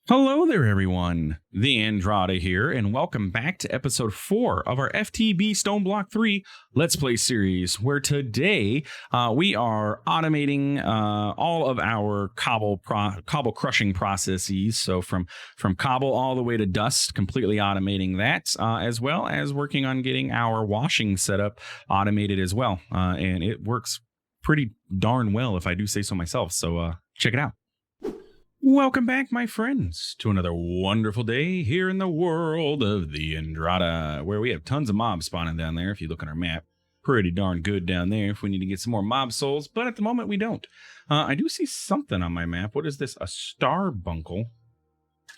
Hello there, everyone. TheAndrata here, and welcome back to episode 4 of our FTB StoneBlock 3 Let's Play series, where today we are automating all of our cobble crushing processes. So from cobble all the way to dust, completely automating that, as well as working on getting our washing setup automated as well. And it works pretty darn well, if I do say so myself. So check it out. Welcome back, my friends, to another wonderful day here in the world of TheAndrata, where we have tons of mobs spawning down there. If you look on our map, pretty darn good down there if we need to get some more mob souls, but at the moment we don't. I do see something on my map. What is this? A starbuncle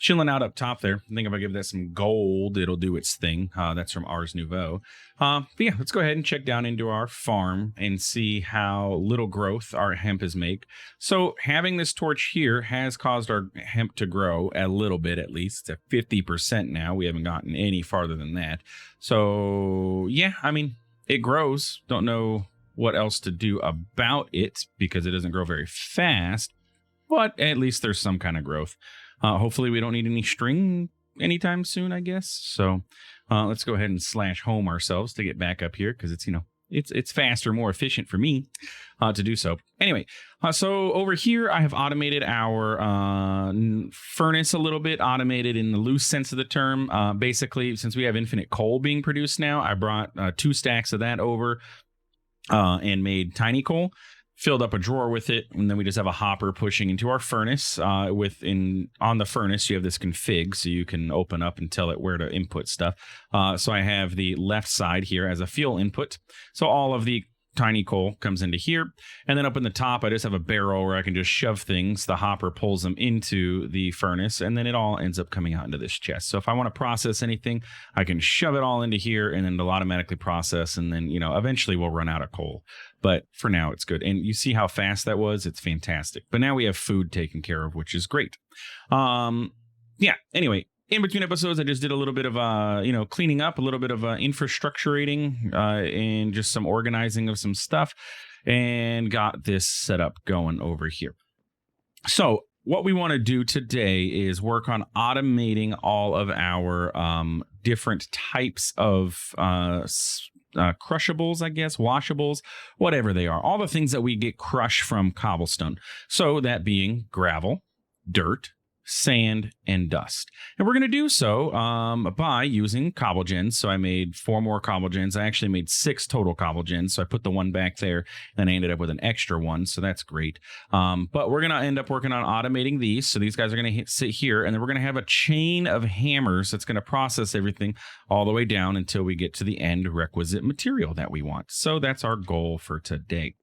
chilling out up top there. I think if I give that some gold, it'll do its thing. That's from Ars Nouveau. But yeah, let's go ahead and check down into our farm and see how little growth our hemp is make. So having this torch here has caused our hemp to grow a little bit, at least to 50% now. We haven't gotten any farther than that. So yeah, I mean, it grows. Don't know what else to do about it because it doesn't grow very fast, but at least there's some kind of growth. Hopefully we don't need any string anytime soon, I guess. So let's go ahead and slash home ourselves to get back up here because it's, it's faster, more efficient for me to do so. Anyway, so over here I have automated our furnace a little bit, automated in the loose sense of the term. Basically, since we have infinite coal being produced now, I brought 2 stacks of that over and made tiny coal. Filled up a drawer with it, and then we just have a hopper pushing into our furnace. On the furnace, you have this config, so you can open up and tell it where to input stuff. So I have the left side here as a fuel input. So all of the tiny coal comes into here, and then up in the top, I just have a barrel where I can just shove things. The hopper pulls them into the furnace, and then it all ends up coming out into this chest. So if I want to process anything, I can shove it all into here, and then it'll automatically process, and then, eventually we'll run out of coal. But for now, it's good. And you see how fast that was? It's fantastic. But now we have food taken care of, which is great. Yeah, anyway. In between episodes, I just did a little bit of, cleaning up, a little bit of infrastructuring and just some organizing of some stuff and got this set up going over here. So what we want to do today is work on automating all of our different types of crushables, I guess, washables, whatever they are, all the things that we get crushed from cobblestone. So that being gravel, dirt, sand, and dust. And we're going to do so by using cobble gens. So I made 4 more cobble gens. I actually made 6 total cobble gens. So I put the one back there, and I ended up with an extra one. So that's great. But we're going to end up working on automating these. So these guys are going to sit here, and then we're going to have a chain of hammers that's going to process everything all the way down until we get to the end requisite material that we want. So that's our goal for today.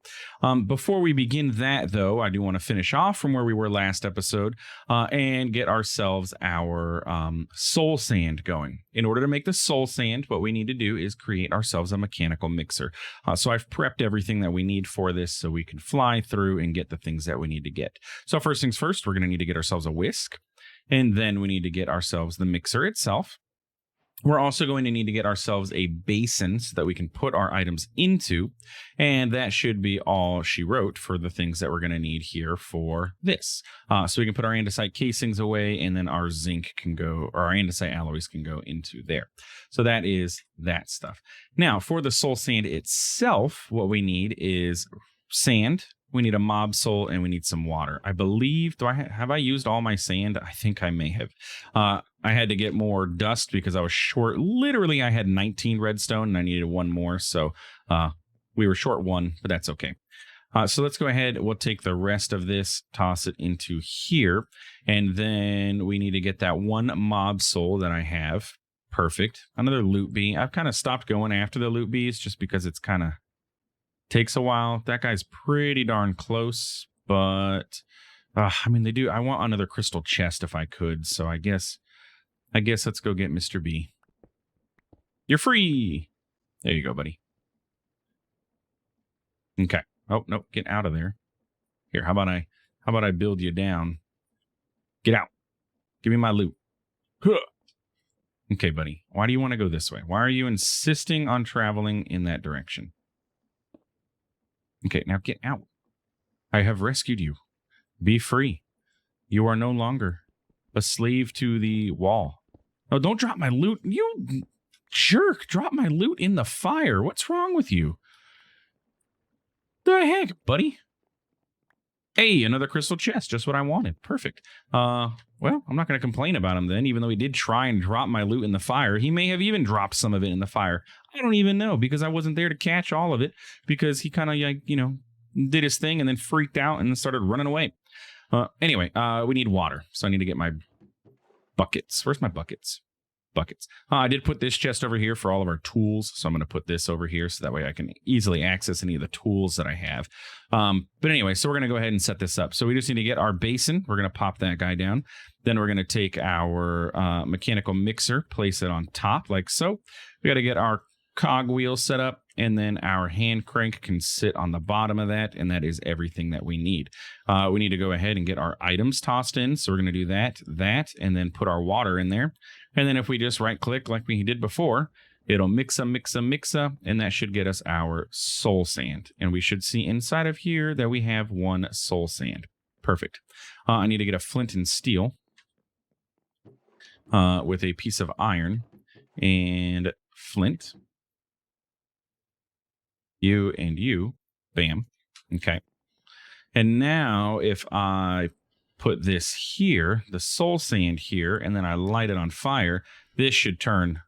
Before we begin that, though, I do want to finish off from where we were last episode and get ourselves our soul sand going. In order to make the soul sand, what we need to do is create ourselves a mechanical mixer. So I've prepped everything that we need for this so we can fly through and get the things that we need to get. So first things first, we're going to need to get ourselves a whisk, and then we need to get ourselves the mixer itself. We're also going to need to get ourselves a basin so that we can put our items into, and that should be all she wrote for the things that we're going to need here for this. So we can put our andesite casings away, and then our zinc can go, or our andesite alloys can go into there. So that is that stuff. Now, for the soul sand itself, what we need is sand. We need a mob soul, and we need some water. I believe, have I used all my sand? I think I may have. I had to get more dust because I was short. Literally, I had 19 redstone, and I needed 1 more. So we were short 1, but that's okay. So let's go ahead. We'll take the rest of this, toss it into here, and then we need to get that 1 mob soul that I have. Perfect. Another loot bee. I've kind of stopped going after the loot bees just because it's kind of takes a while. That guy's pretty darn close, but I mean, they do. I want another crystal chest if I could. So I guess let's go get Mr. B. You're free. There you go, buddy. Okay. Oh, no, get out of there. Here, how about I build you down? Get out. Give me my loot. Huh. Okay, buddy. Why do you want to go this way? Why are you insisting on traveling in that direction? Okay, now get out. I have rescued you. Be free. You are no longer A slave to the wall. Oh, don't drop my loot. You jerk. Drop my loot in the fire. What's wrong with you? The heck, buddy? Hey, another crystal chest. Just what I wanted. Perfect. Well, I'm not going to complain about him then, even though he did try and drop my loot in the fire. He may have even dropped some of it in the fire. I don't even know because I wasn't there to catch all of it because he kind of, like, you know, did his thing and then freaked out and then started running away. Anyway, we need water. So I need to get my buckets. Where's my buckets? Buckets. I did put this chest over here for all of our tools. So I'm going to put this over here so that way I can easily access any of the tools that I have. But anyway, so we're going to go ahead and set this up. So we just need to get our basin. We're going to pop that guy down. Then we're going to take our mechanical mixer, place it on top like so. We got to get our cogwheel set up, and then our hand crank can sit on the bottom of that, and that is everything that we need. We need to go ahead and get our items tossed in. So we're going to do that, and then put our water in there. And then if we just right click like we did before, it'll mixa, and that should get us our soul sand. And we should see inside of here that we have 1 soul sand. Perfect. I need to get a flint and steel with a piece of iron and flint. You and you. Bam. Okay. And now if I put this here, the soul sand here, and then I light it on fire, this should turn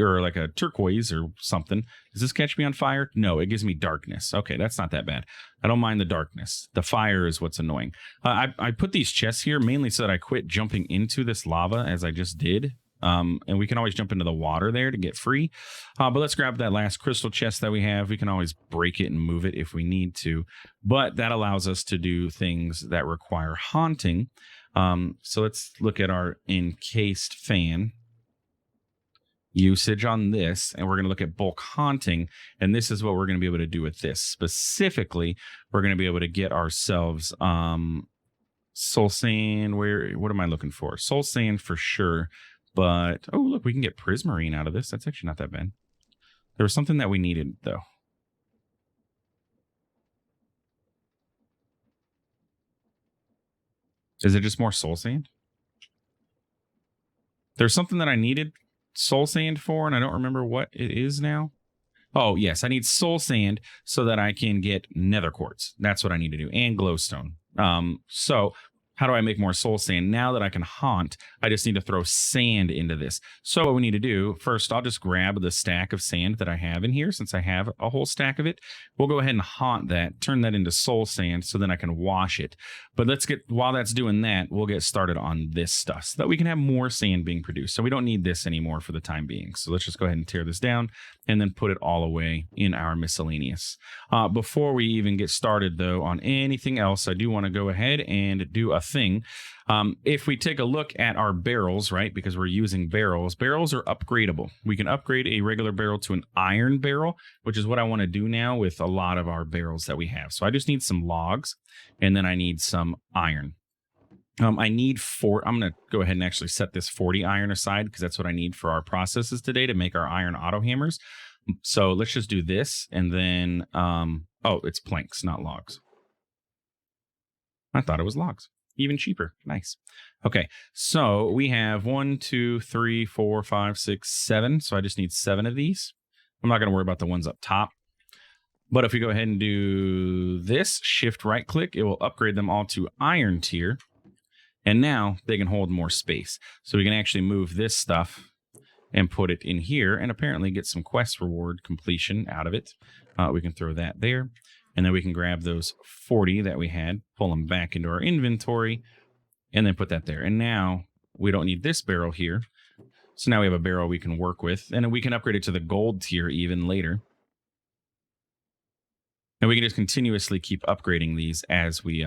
or like a turquoise or something. Does this catch me on fire? No, it gives me darkness. Okay, that's not that bad. I don't mind the darkness. The fire is what's annoying. I put these chests here mainly so that I quit jumping into this lava as I just did. And we can always jump into the water there to get free. But let's grab that last crystal chest that we have. We can always break it and move it if we need to. But that allows us to do things that require haunting. So let's look at our encased fan usage on this, and we're going to look at bulk haunting, and this is what we're going to be able to do with this. Specifically, we're going to be able to get ourselves soul sand. What am I looking for? Soul sand for sure. But, oh, look, we can get prismarine out of this. That's actually not that bad. There was something that we needed, though. Is it just more soul sand? There's something that I needed soul sand for, and I don't remember what it is now. Oh, yes, I need soul sand so that I can get nether quartz. That's what I need to do, and glowstone. So how do I make more soul sand? Now that I can haunt, I just need to throw sand into this. So what we need to do, first, I'll just grab the stack of sand that I have in here, since I have a whole stack of it. We'll go ahead and haunt that, turn that into soul sand so then I can wash it. But while that's doing that, we'll get started on this stuff so that we can have more sand being produced. So we don't need this anymore for the time being. So let's just go ahead and tear this down and then put it all away in our miscellaneous. Before we even get started, though, on anything else, I do want to go ahead and do a thing. If we take a look at our barrels, right, because we're using barrels are upgradable. We can upgrade a regular barrel to an iron barrel, which is what I want to do now with a lot of our barrels that we have. So I just need some logs, and then I need some iron. I need I'm going to go ahead and actually set this 40 iron aside because that's what I need for our processes today to make our iron auto hammers. So let's just do this, and then, oh, it's planks, not logs. I thought it was logs. Even cheaper. Nice. Okay, so we have 1, 2, 3, 4, 5, 6, 7. So I just need 7 of these. I'm not going to worry about the ones up top. But if we go ahead and do this, shift right click, it will upgrade them all to iron tier. And now they can hold more space. So we can actually move this stuff and put it in here and apparently get some quest reward completion out of it. We can throw that there. And then we can grab those 40 that we had, pull them back into our inventory, and then put that there. And now we don't need this barrel here. So now we have a barrel we can work with, and then we can upgrade it to the gold tier even later. And we can just continuously keep upgrading these as we,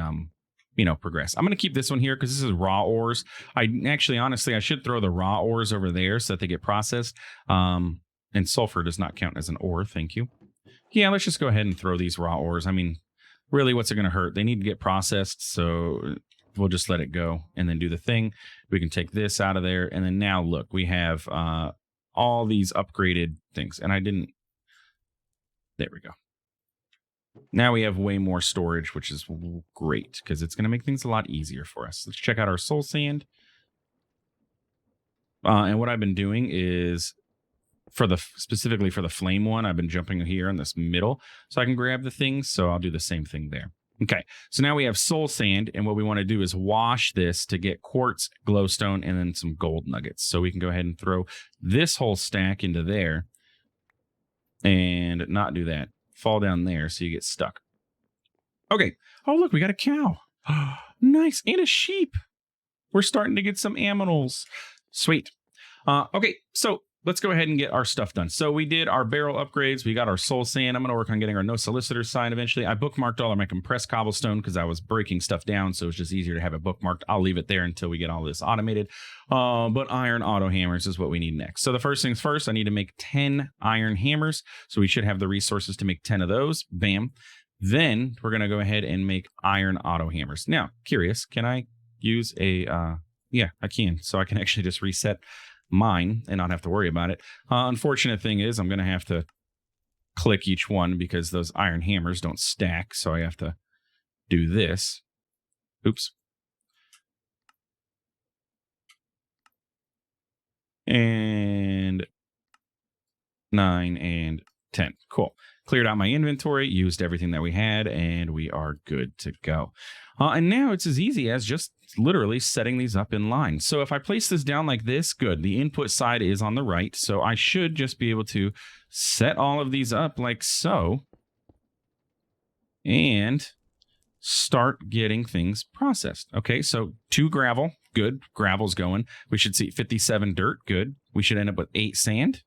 progress. I'm going to keep this one here because this is raw ores. Honestly, I should throw the raw ores over there so that they get processed. And sulfur does not count as an ore. Thank you. Yeah, let's just go ahead and throw these raw ores. I mean, really, what's it going to hurt? They need to get processed, so we'll just let it go and then do the thing. We can take this out of there, and then now, look, we have all these upgraded things, and there we go. Now we have way more storage, which is great, because it's going to make things a lot easier for us. Let's check out our soul sand. And what I've been doing is specifically for the flame one, I've been jumping here in this middle so I can grab the things. So I'll do the same thing there. Okay, so now we have soul sand, and what we want to do is wash this to get quartz, glowstone, and then some gold nuggets. So we can go ahead and throw this whole stack into there and not do that. Fall down there so you get stuck. Okay. Oh, look, we got a cow. Nice. And a sheep. We're starting to get some aminals. Sweet. Okay, so let's go ahead and get our stuff done. So we did our barrel upgrades. We got our soul sand. I'm going to work on getting our no solicitor sign eventually. I bookmarked all of my compressed cobblestone because I was breaking stuff down, so it's just easier to have it bookmarked. I'll leave it there until we get all this automated. But iron auto hammers is what we need next. So the first things first, I need to make 10 iron hammers. So we should have the resources to make 10 of those. Bam. Then we're going to go ahead and make iron auto hammers. Now, curious, can I use a... yeah, I can. So I can actually just reset mine and not have to worry about it. Unfortunate thing is I'm going to have to click each one because those iron hammers don't stack. So I have to do this. Oops. And 9 and 10. Cool. Cleared out my inventory, used everything that we had, and we are good to go. And now it's as easy as just literally setting these up in line. So if I place this down like this, good. The input side is on the right, so I should just be able to set all of these up like so and start getting things processed. Okay, so 2 gravel, good. Gravel's going. We should see 57 dirt, good. We should end up with 8 sand.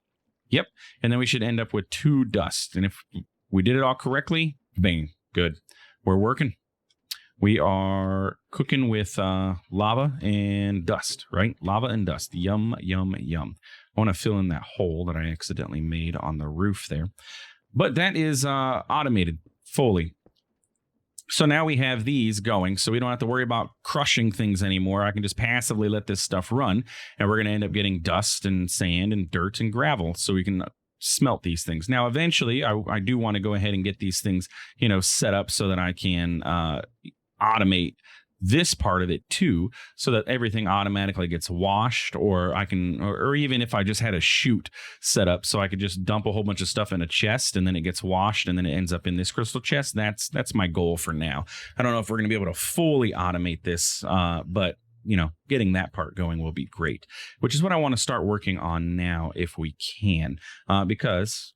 Yep. And then we should end up with 2 dust. And if we did it all correctly, bang, good. We're working. We are cooking with lava and dust, right? Lava and dust. Yum, yum, yum. I want to fill in that hole that I accidentally made on the roof there. But that is automated fully. So now we have these going, so we don't have to worry about crushing things anymore. I can just passively let this stuff run, and we're going to end up getting dust and sand and dirt and gravel, so we can smelt these things. Now, eventually, I do want to go ahead and get these things, set up so that I can automate this part of it too, so that everything automatically gets washed, or I can, or even if I just had a chute set up so I could just dump a whole bunch of stuff in a chest and then it gets washed and then it ends up in this crystal chest. That's my goal for now. I don't know if we're going to be able to fully automate this, but getting that part going will be great, which is what I want to start working on now if we can, because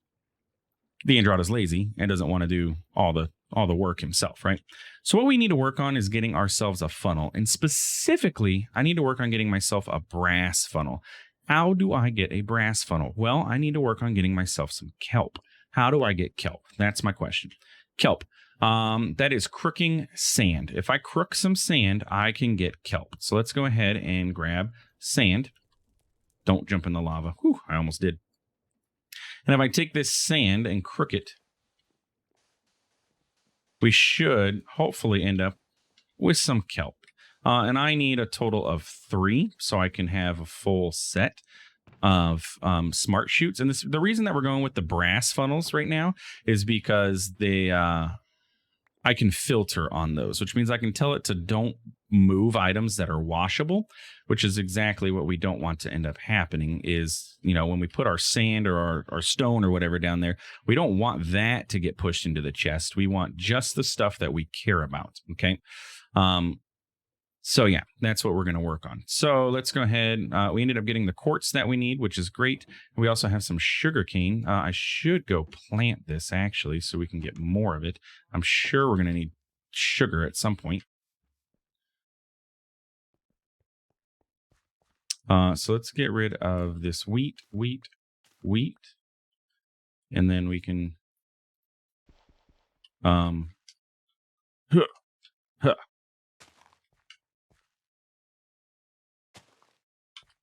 TheAndrata's lazy and doesn't want to do all the work himself, right? So what we need to work on is getting ourselves a funnel. And specifically, I need to work on getting myself a brass funnel. How do I get a brass funnel? Well, I need to work on getting myself some kelp. How do I get kelp? That's my question. Kelp. That is crooking sand. If I crook some sand, I can get kelp. So let's go ahead and grab sand. Don't jump in the lava. Whew, I almost did. And if I take this sand and crook it, we should hopefully end up with some kelp. And I need a total of 3 so I can have a full set of smart chutes. And the reason that we're going with the brass funnels right now is because I can filter on those, which means I can tell it to don't move items that are washable, which is exactly what we don't want to end up happening is, when we put our sand or our stone or whatever down there, we don't want that to get pushed into the chest. We want just the stuff that we care about. Okay. So yeah, that's what we're going to work on. So let's go ahead. We ended up getting the quartz that we need, which is great. We also have some sugar cane. I should go plant this actually, so we can get more of it. I'm sure we're going to need sugar at some point. So let's get rid of this wheat. And then we can,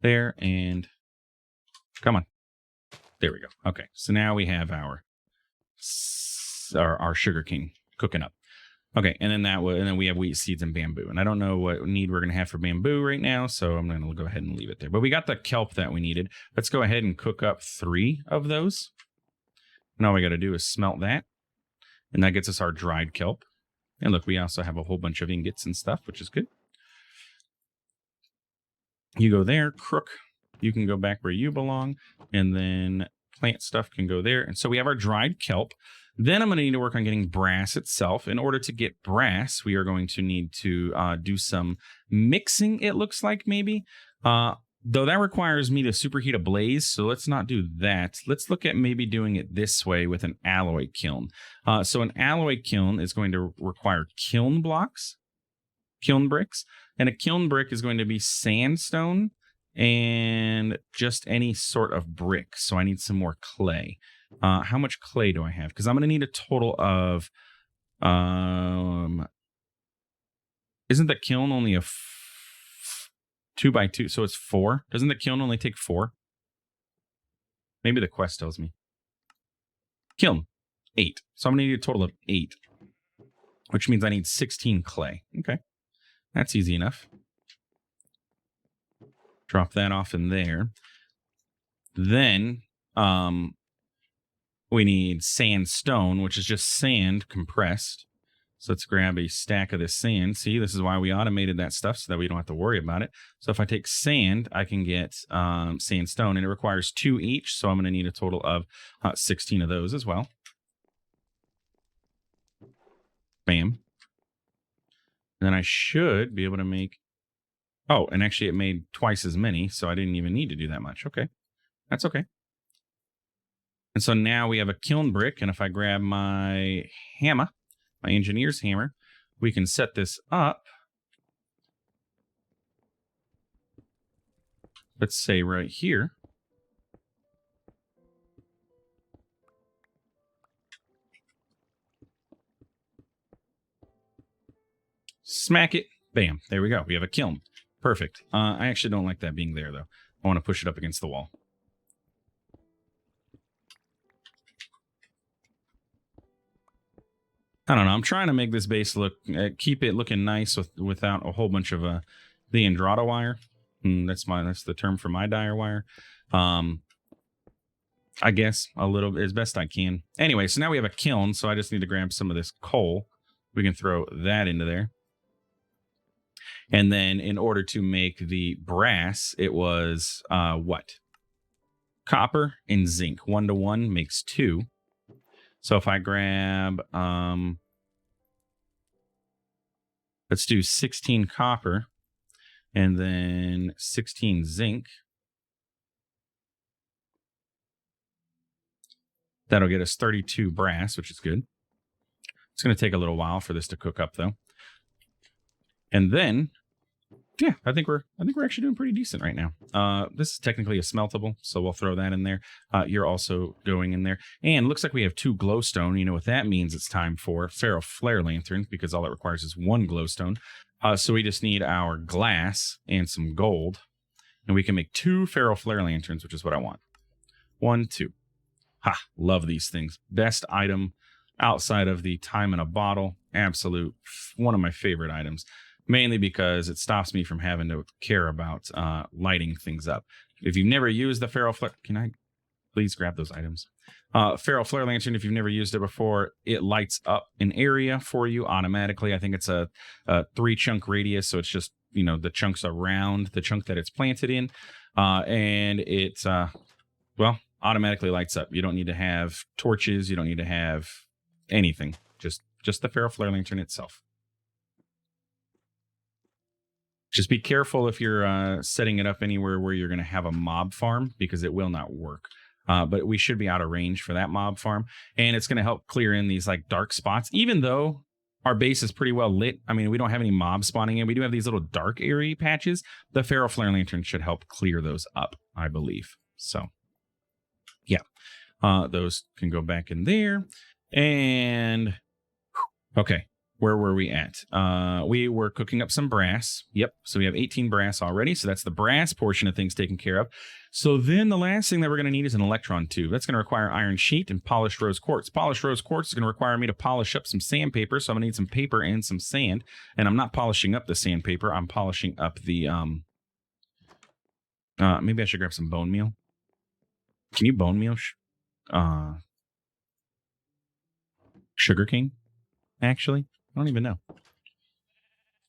there, and come on. There we go. Okay. So now we have our sugar cane cooking up. Okay, and then we have wheat seeds and bamboo. And I don't know what need we're going to have for bamboo right now, so I'm going to go ahead and leave it there. But we got the kelp that we needed. Let's go ahead and cook up 3 of those. And all we got to do is smelt that. And that gets us our dried kelp. And look, we also have a whole bunch of ingots and stuff, which is good. You go there, crook You can go back where you belong, and then plant stuff can go there. And so we have our dried kelp. Then I'm going to need to work on getting brass itself. In order to get brass, we are going to need to do some mixing, it looks like, maybe. Though that requires me to superheat a blaze, so let's not do that. Let's look at maybe doing it this way with an alloy kiln. So an alloy kiln is going to require kiln blocks, kiln bricks, and a kiln brick is going to be sandstone and just any sort of brick. So I need some more clay. How much clay do I have? Because I'm going to need a total of... isn't the kiln only a 2x2? So it's 4. Doesn't the kiln only take 4? Maybe the quest tells me. Kiln, 8. So I'm going to need a total of 8, which means I need 16 clay. Okay, that's easy enough. Drop that off in there. Then we need sandstone, which is just sand compressed. So let's grab a stack of this sand. See, this is why we automated that stuff, so that we don't have to worry about it. So if I take sand, I can get sandstone, and it requires 2 each. So I'm going to need a total of 16 of those as well. Bam. And then I should be able to make... Oh, and actually it made twice as many, so I didn't even need to do that much. Okay, that's okay. And so now we have a kiln brick, and if I grab my hammer, my engineer's hammer, we can set this up. Let's say right here. Smack it. Bam. There we go. We have a kiln. Perfect. I actually don't like that being there, though. I want to push it up against the wall. I don't know. I'm trying to make this base look, keep it looking nice without a whole bunch of TheAndrata wire. That's the term for my dire wire. I guess a little as best I can. Anyway, so now we have a kiln, so I just need to grab some of this coal. We can throw that into there. And then in order to make the brass, it was what? Copper and zinc. 1 to 1 makes 2. So if I grab, let's do 16 copper and then 16 zinc. That'll get us 32 brass, which is good. It's going to take a little while for this to cook up, though. And then, yeah, I think we're actually doing pretty decent right now. This is technically a smeltable, so we'll throw that in there. You're also going in there. And looks like we have 2 glowstone. You know what that means? It's time for ferro flare lanterns, because all it requires is 1 glowstone. So we just need our glass and some gold. And we can make 2 ferro flare lanterns, which is what I want. 1, 2. Ha! Love these things. Best item outside of the time in a bottle. Absolute one of my favorite items. Mainly because it stops me from having to care about lighting things up. If you've never used the ferro flare... Can I please grab those items? Ferro flare lantern, if you've never used it before, it lights up an area for you automatically. I think it's a 3-chunk radius, so it's just, you know, the chunks around the chunk that it's planted in. And it, well, automatically lights up. You don't need to have torches. You don't need to have anything. Just the ferro flare lantern itself. Just be careful if you're setting it up anywhere where you're going to have a mob farm, because it will not work. But we should be out of range for that mob farm. And it's going to help clear in these like dark spots, even though our base is pretty well lit. I mean, we don't have any mobs spawning in. We do have these little dark area patches. The ferro flare lantern should help clear those up, I believe. So, yeah, those can go back in there. And, okay. Where were we at? We were cooking up some brass. Yep. So we have 18 brass already. So that's the brass portion of things taken care of. So then the last thing that we're going to need is an electron tube. That's going to require iron sheet and polished rose quartz. Polished rose quartz is going to require me to polish up some sandpaper. So I'm going to need some paper and some sand. And I'm not polishing up the sandpaper. I'm polishing up the, maybe I should grab some bone meal. Can you bone meal sugar cane? Actually, I don't even know.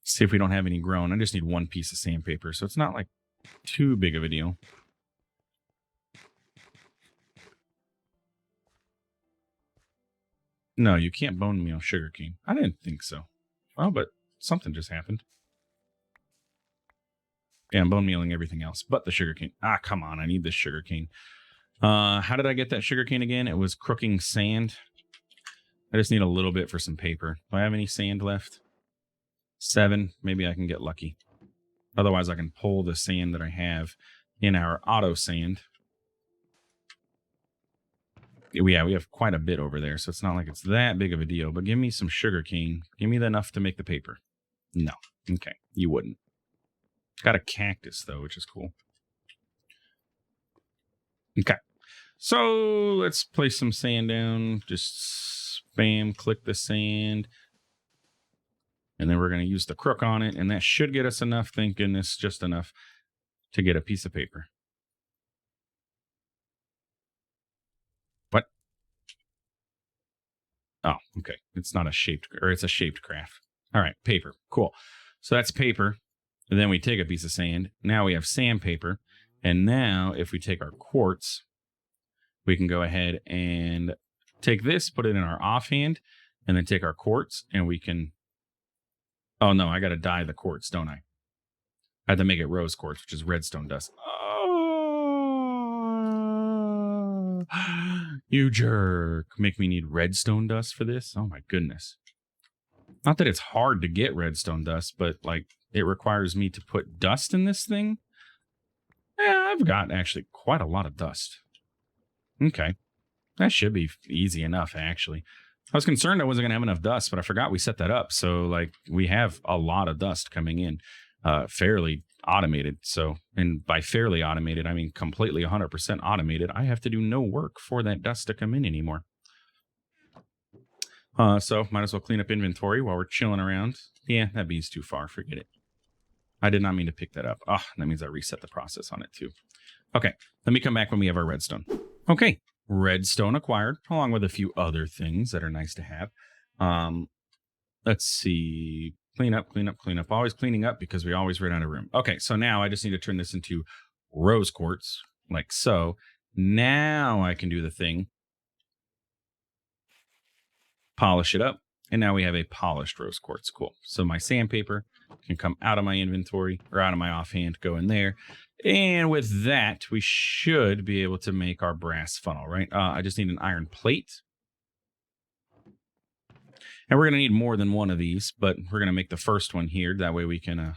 See if we don't have any grown. I just need 1 piece of sandpaper, so it's not like too big of a deal. No, you can't bone meal sugarcane. I didn't think so. Oh, but something just happened. Yeah, I'm bone mealing everything else but the sugarcane. Ah, come on. I need this sugarcane. How did I get that sugarcane again? It was crooking sand. I just need a little bit for some paper. Do I have any sand left? 7. Maybe I can get lucky. Otherwise, I can pull the sand that I have in our auto sand. Yeah, we have quite a bit over there, so it's not like it's that big of a deal. But give me some sugarcane. Give me enough to make the paper. No. Okay, you wouldn't. Got a cactus, though, which is cool. Okay. So let's place some sand down. Just spam, click the sand. And then we're going to use the crook on it. And that should get us enough, thank goodness, just enough to get a piece of paper. What? Oh, okay. It's not a shaped, or it's a shaped craft. All right, paper. Cool. So that's paper. And then we take a piece of sand. Now we have sandpaper. And now if we take our quartz, we can go ahead and take this, put it in our offhand, and then take our quartz, and we can... Oh, no, I got to dye the quartz, don't I? I had to make it rose quartz, which is redstone dust. Oh, you jerk. Make me need redstone dust for this? Oh, my goodness. Not that it's hard to get redstone dust, but, like, it requires me to put dust in this thing. Yeah, I've got actually quite a lot of dust. Okay. That should be easy enough, actually. I was concerned I wasn't going to have enough dust, but I forgot we set that up. So, like, we have a lot of dust coming in, fairly automated. So, and by fairly automated, I mean completely 100% automated. I have to do no work for that dust to come in anymore. So, might as well clean up inventory while we're chilling around. Yeah, that bee's too far. Forget it. I did not mean to pick that up. Oh, that means I reset the process on it, too. Okay, let me come back when we have our redstone. Okay. Redstone acquired, along with a few other things that are nice to have. Let's see. Clean up, clean up, clean up. Always cleaning up because we always run out of room. Okay, so now I just need to turn this into rose quartz, like so. Now I can do the thing. Polish it up. And now we have a polished rose quartz. Cool. So my sandpaper can come out of my inventory or out of my offhand, go in there. And with that, we should be able to make our brass funnel, right? I just need an iron plate. And we're going to need more than one of these, but we're going to make the first one here. That way we can,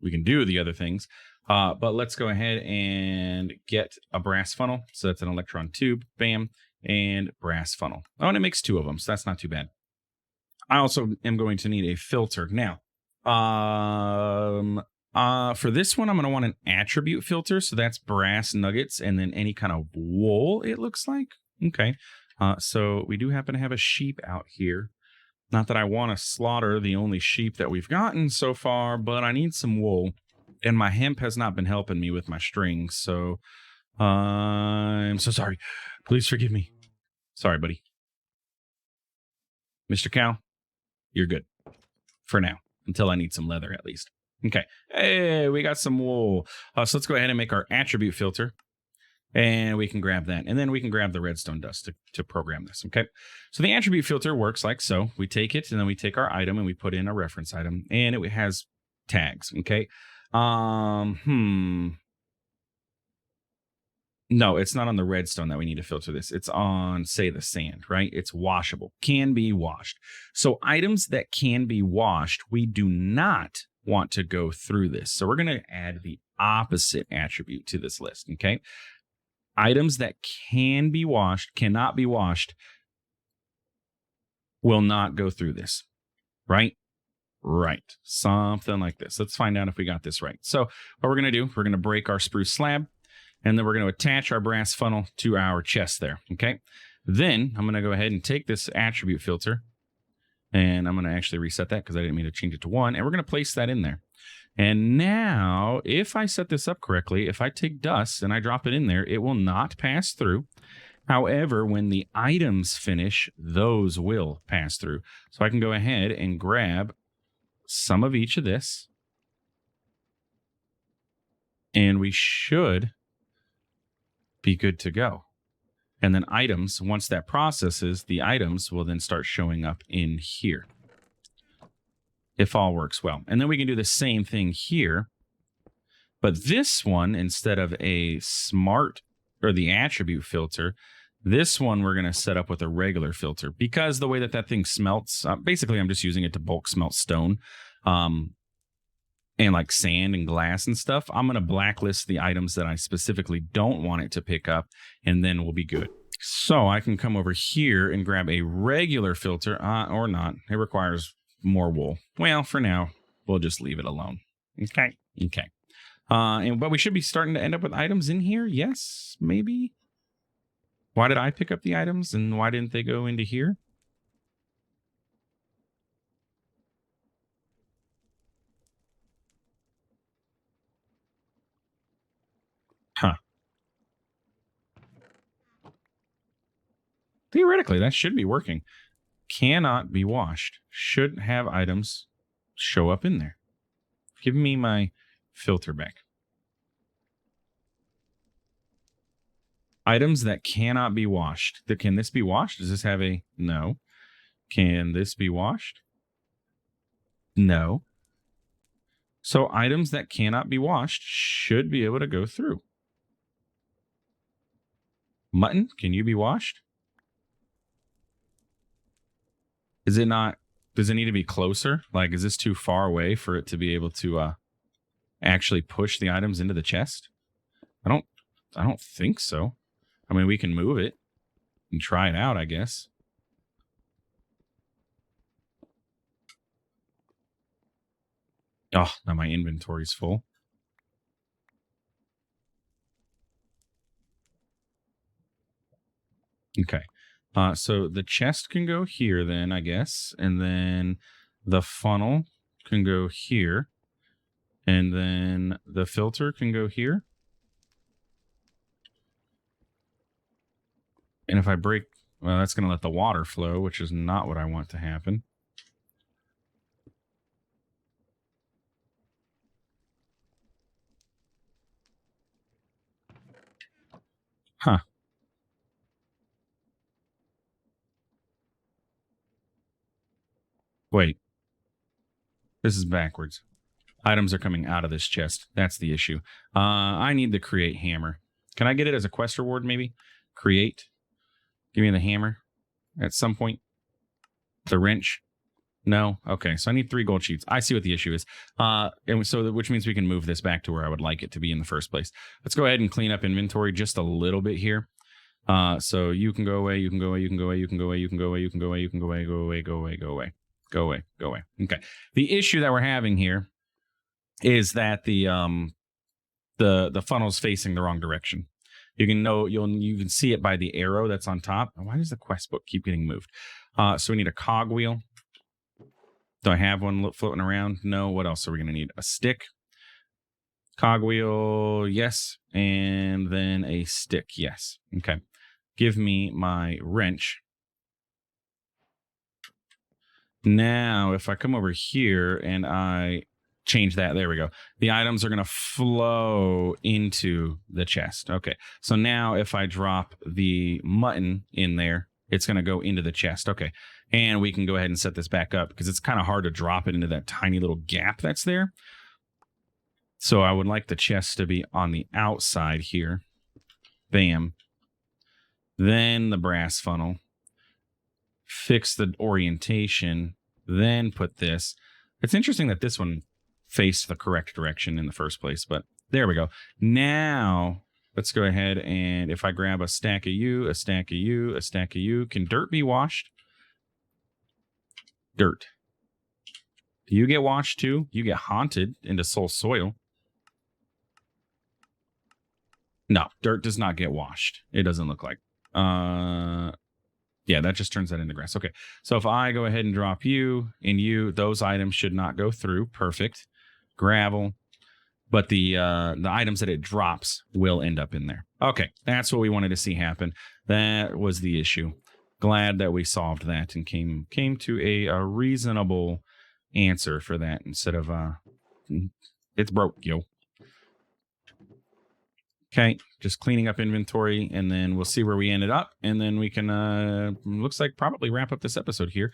we can do the other things. But let's go ahead and get a brass funnel. So that's an electron tube, bam, and brass funnel. Oh, and it makes 2 of them, so that's not too bad. I also am going to need a filter. Now, for this one, I'm going to want an attribute filter. So that's brass nuggets and then any kind of wool, it looks like. Okay. So we do happen to have a sheep out here. Not that I want to slaughter the only sheep that we've gotten so far, but I need some wool. And my hemp has not been helping me with my strings. So I'm so sorry. Please forgive me. Sorry, buddy. Mr. Cow, you're good. For now. Until I need some leather, at least. Okay. Hey, we got some wool. So let's go ahead and make our attribute filter. And we can grab that. And then we can grab the redstone dust to program this. Okay. So the attribute filter works like so. We take it and then we take our item and we put in a reference item. And it has tags. Okay. No, it's not on the redstone that we need to filter this. It's on, say, the sand, right? It's washable, can be washed. So items that can be washed, we do not want to go through this. So we're going to add the opposite attribute to this list, okay? Items that can be washed, cannot be washed, will not go through this, right? Right. Something like this. Let's find out if we got this right. So what we're going to do, we're going to break our spruce slab. And then we're going to attach our brass funnel to our chest there, okay? Then I'm going to go ahead and take this attribute filter, and I'm going to actually reset that because I didn't mean to change it to 1, and we're going to place that in there. And now, if I set this up correctly, if I take dust and I drop it in there, it will not pass through. However, when the items finish, those will pass through. So I can go ahead and grab some of each of this, and we should be good to go. And then items, once that processes, the items will then start showing up in here, if all works well. And then we can do the same thing here. But this one, instead of a smart or the attribute filter, this one we're going to set up with a regular filter, because the way that thing smelts, basically I'm just using it to bulk smelt stone and like sand and glass and stuff. I'm going to blacklist the items that I specifically don't want it to pick up, and then we'll be good. So I can come over here and grab a regular filter, or not. It requires more wool. Well, for now, we'll just leave it alone. Okay. But we should be starting to end up with items in here. Yes, maybe. Why did I pick up the items and why didn't they go into here? Huh. Theoretically, that should be working. Cannot be washed. Should have items show up in there. Give me my filter back. Items that cannot be washed. Can this be washed? Does this have a... No. Can this be washed? No. So items that cannot be washed should be able to go through. Mutton, can you be washed? Is it not... Does it need to be closer? Like, is this too far away for it to be able to actually push the items into the chest? I don't think so. I mean, we can move it and try it out, I guess. Oh, now my inventory's full. Okay. So the chest can go here then, I guess. And then the funnel can go here. And then the filter can go here. And if I break... Well, that's going to let the water flow, which is not what I want to happen. Huh. Wait. This is backwards. Items are coming out of this chest. That's the issue. I need the create hammer. Can I get it as a quest reward, maybe? Create. Give me the hammer at some point. The wrench. No? Okay, so I need 3 gold sheets. I see what the issue is. And so, which means we can move this back to where I would like it to be in the first place. Let's go ahead and clean up inventory just a little bit here. So you can go away, you can go away, you can go away, you can go away, you can go away, you can go away, you can go away, go away, go away, go away, go away, go away. Okay. The issue that we're having here is that the funnel's facing the wrong direction. You can see it by the arrow that's on top. Why does the quest book keep getting moved? So we need a cogwheel. Do I have one floating around? No. What else are we going to need? A stick. Cogwheel, yes. And then a stick, yes. Okay. Give me my wrench. Now, if I come over here and I change that, there we go. The items are going to flow into the chest. Okay. So now if I drop the mutton in there, it's going to go into the chest. Okay. And we can go ahead and set this back up because it's kind of hard to drop it into that tiny little gap that's there. So I would like the chest to be on the outside here. Bam. Then the brass funnel. Fix the orientation. Then put this. It's interesting that this one faced the correct direction in the first place, but there we go. Now, let's go ahead and if I grab a stack of you, a stack of you, a stack of you, can dirt be washed? Dirt. Do you get washed too? You get haunted into soul soil. No, dirt does not get washed. It doesn't look like. Yeah, that just turns that into grass. Okay, so if I go ahead and drop you and you, those items should not go through. Perfect. Gravel. But the items that it drops will end up in there. Okay, that's what we wanted to see happen. That was the issue. Glad that we solved that and came to a reasonable answer for that instead of it's broke, yo. Okay, just cleaning up inventory, and then we'll see where we ended up, and then we can looks like probably wrap up this episode here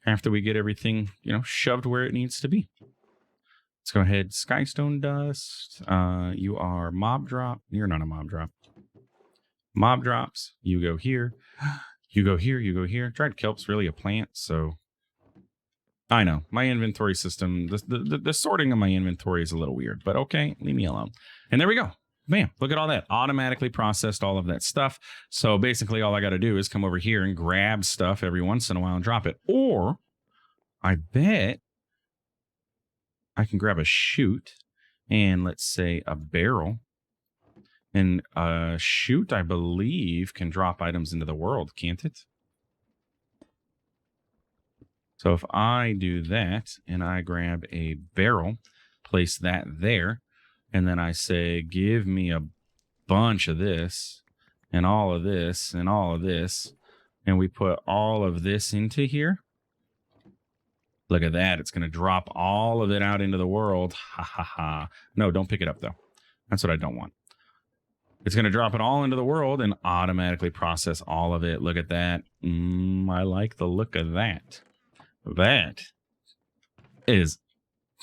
after we get everything, you know, shoved where it needs to be. Let's go ahead. Skystone dust. You are mob drop. You're not a mob drop. Mob drops. You go here. You go here. You go here. Dried kelp's really a plant, so I know my inventory system. The sorting of my inventory is a little weird, but okay, leave me alone. And there we go. Bam! Look at all that. Automatically processed all of that stuff. So basically, all I got to do is come over here and grab stuff every once in a while and drop it. Or I bet I can grab a chute and let's say a barrel. And a chute, I believe, can drop items into the world, can't it? So if I do that and I grab a barrel, place that there, and then I say, give me a bunch of this and all of this and all of this, and we put all of this into here. Look at that. It's going to drop all of it out into the world. Ha ha ha. No, don't pick it up, though. That's what I don't want. It's going to drop it all into the world and automatically process all of it. Look at that. I like the look of that. That is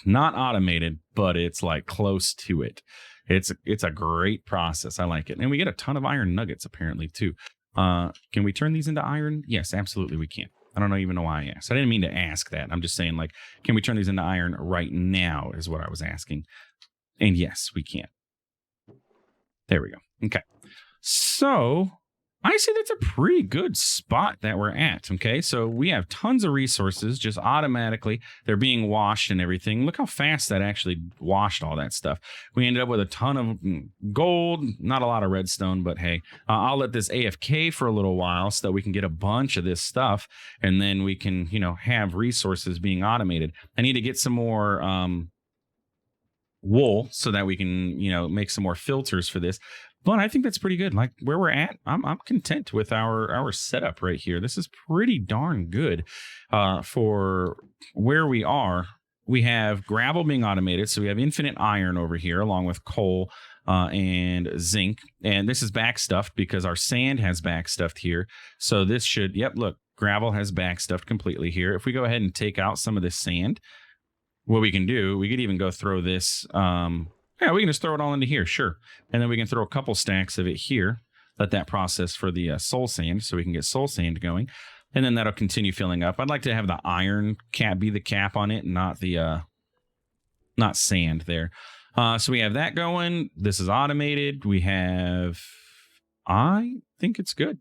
not automated, but it's like close to it. It's a great process. I like it. And we get a ton of iron nuggets, apparently, too. Can we turn these into iron? Yes, absolutely we can. I don't even know why I asked. I didn't mean to ask that. I'm just saying, like, can we turn these into iron right now is what I was asking. And yes, we can. There we go. Okay. So I say that's a pretty good spot that we're at. Okay. So we have tons of resources just automatically. They're being washed and everything. Look how fast that actually washed all that stuff. We ended up with a ton of gold, not a lot of redstone, but hey, I'll let this AFK for a little while so that we can get a bunch of this stuff. And then we can, you know, have resources being automated. I need to get some more, wool so that we can, you know, make some more filters for this. But I think that's pretty good. Like where we're at, I'm content with our setup right here. This is pretty darn good for where we are. We have gravel being automated, so we have infinite iron over here, along with coal and zinc. And this is backstuffed because our sand has backstuffed here. So this should, yep, look, gravel has backstuffed completely here. If we go ahead and take out some of this sand, what we can do, we could even go throw this. Yeah, we can just throw it all into here, sure. And then we can throw a couple stacks of it here. Let that process for the soul sand so we can get soul sand going. And then that'll continue filling up. I'd like to have the iron cap be the cap on it, not the not sand there. So we have that going. This is automated. We have, I think it's good.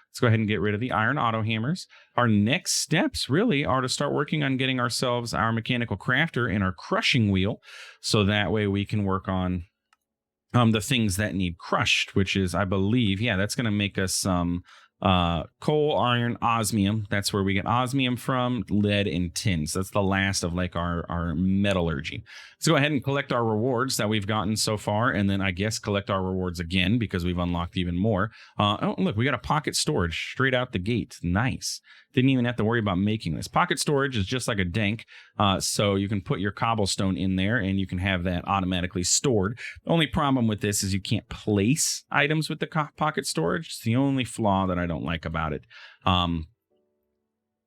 Let's go ahead and get rid of the iron auto hammers. Our next steps really are to start working on getting ourselves our mechanical crafter and our crushing wheel. So that way we can work on the things that need crushed, which is, I believe, yeah, that's going to make us some coal, iron, osmium. That's where we get osmium from, lead, and tin. So that's the last of like our metallurgy. Let's go ahead and collect our rewards that we've gotten so far, and then I guess collect our rewards again because we've unlocked even more. Oh, look, we got a pocket storage straight out the gate. Nice. Didn't even have to worry about making this. Pocket storage is just like a dank, so you can put your cobblestone in there and you can have that automatically stored. The only problem with this is you can't place items with the pocket storage. It's the only flaw that I don't like about it.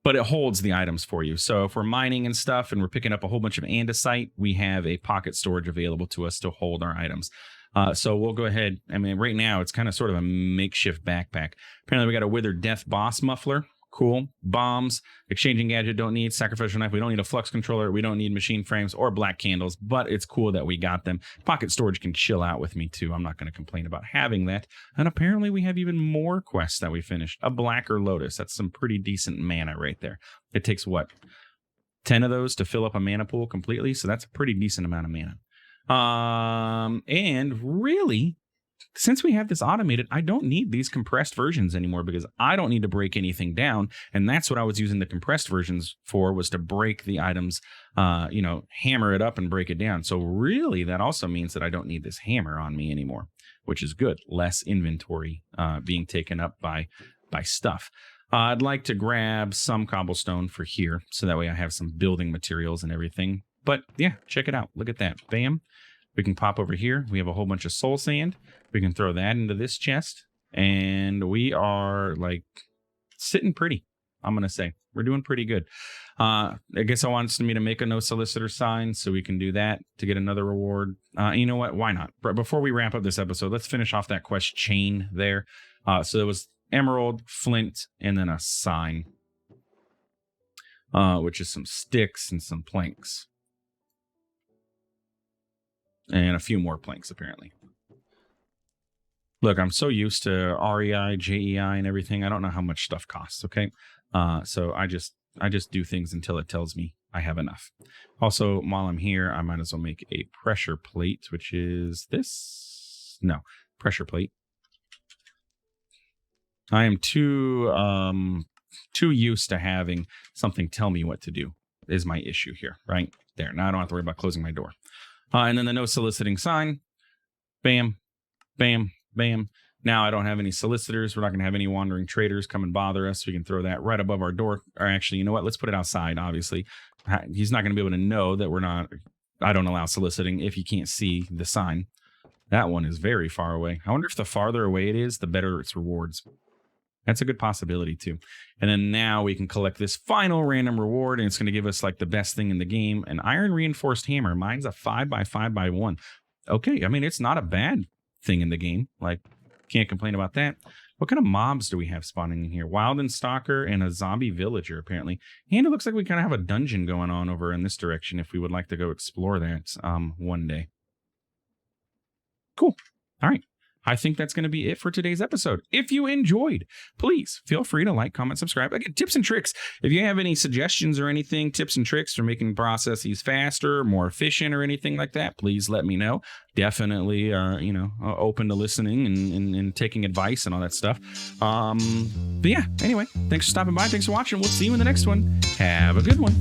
But it holds the items for you. So if we're mining and stuff and we're picking up a whole bunch of andesite, we have a pocket storage available to us to hold our items. So we'll go ahead. I mean, right now it's kind of sort of a makeshift backpack. Apparently we got a withered death boss muffler. Cool. Bombs, exchanging gadget, don't need. Sacrificial knife, we don't need. A flux controller, we don't need. Machine frames or black candles, but it's cool that we got them. Pocket storage can chill out with me too. I'm not going to complain about having that. And apparently we have even more quests that we finished. A blacker lotus, that's some pretty decent mana right there. It takes what, 10 of those to fill up a mana pool completely, so that's a pretty decent amount of mana. And really, since we have this automated, I don't need these compressed versions anymore because I don't need to break anything down. And that's what I was using the compressed versions for, was to break the items, hammer it up and break it down. So really, that also means that I don't need this hammer on me anymore, which is good. Less inventory being taken up by stuff. I'd like to grab some cobblestone for here so that way I have some building materials and everything. But yeah, check it out. Look at that. Bam. We can pop over here. We have a whole bunch of soul sand. We can throw that into this chest, and we are like sitting pretty. I'm going to say we're doing pretty good. I guess I wants me to make a no solicitor sign so we can do that to get another reward. You know what? Why not? But before we wrap up this episode, let's finish off that quest chain there. So there was emerald, flint, and then a sign, which is some sticks and some planks. And a few more planks, apparently. Look, I'm so used to REI, JEI, and everything. I don't know how much stuff costs, okay? So I just do things until it tells me I have enough. Also, while I'm here, I might as well make a pressure plate, which is this. No, pressure plate. I am too used to having something tell me what to do is my issue here, right? There. Now I don't have to worry about closing my door. And then the no soliciting sign. Bam, bam, bam. Now I don't have any solicitors. We're not going to have any wandering traders come and bother us. We can throw that right above our door. Or actually, you know what? Let's put it outside, obviously. He's not going to be able to know that I don't allow soliciting if you can't see the sign. That one is very far away. I wonder if the farther away it is, the better its rewards. That's a good possibility too. And then now we can collect this final random reward, and it's going to give us like the best thing in the game, an iron reinforced hammer. Mine's a 5x5x1. Okay, I mean, it's not a bad thing in the game. Like, can't complain about that. What kind of mobs do we have spawning in here? Wild and stalker and a zombie villager, apparently. And it looks like we kind of have a dungeon going on over in this direction if we would like to go explore that one day. Cool. All right. I think that's going to be it for today's episode. If you enjoyed, please feel free to like, comment, subscribe. Again, tips and tricks. If you have any suggestions or anything, tips and tricks for making processes faster, more efficient, or anything like that, please let me know. Definitely, open to listening and taking advice and all that stuff. But yeah, anyway, thanks for stopping by. Thanks for watching. We'll see you in the next one. Have a good one.